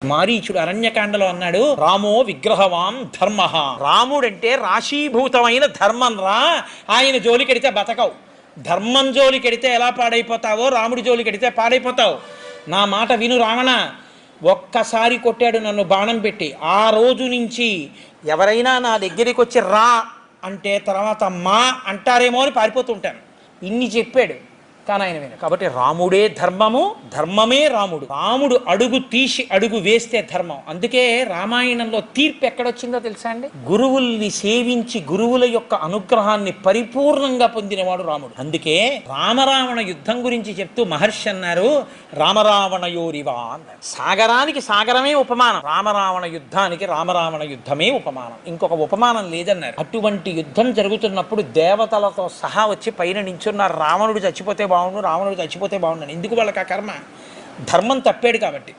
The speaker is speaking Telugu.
మారీచుడు అరణ్యకాండలో అన్నాడు, రామో విగ్రహవాన్ ధర్మ. రాముడంటే రాశీభూతమైన ధర్మం రా, ఆయన జోలికెడితే బతకవు. ధర్మం జోలికెడితే ఎలా పాడైపోతావో రాముడి జోలికెడితే పాడైపోతావు. నా మాట విను రావణ. ఒక్కసారి కొట్టాడు నన్ను బాణం పెట్టి. ఆ రోజు నుంచి ఎవరైనా నా దగ్గరికి వచ్చి రా అంటే తర్వాత మా అంటారేమో అని పారిపోతుంటాను. ఇన్ని చెప్పాడు కానీ ఆయన విన. కాబట్టి రాముడే ధర్మము, ధర్మమే రాముడు. రాముడు అడుగు తీసి అడుగు వేస్తే ధర్మం. అందుకే రామాయణంలో తీర్పు ఎక్కడొచ్చిందో తెలుసా అండి? గురువుల్ని సేవించి గురువుల యొక్క అనుగ్రహాన్ని పరిపూర్ణంగా పొందినవాడు రాముడు. అందుకే రామరావణ యుద్ధం గురించి చెప్తూ మహర్షి అన్నారు, రామరావణయోరివా అన్నారు. సాగరానికి సాగరమే ఉపమానం, రామరావణ యుద్ధానికి రామరావణ యుద్ధమే ఉపమానం, ఇంకొక ఉపమానం లేదన్నారు. అటువంటి యుద్ధం జరుగుతున్నప్పుడు దేవతలతో సహా వచ్చి పైన నించున్నారు. రావణుడు చచ్చిపోతే బాగుండు, రావణుడు చచ్చిపోతే బాగుండు. ఎందుకు వాళ్ళకి ఆ కర్మ? ధర్మం తప్పాడు కాబట్టి.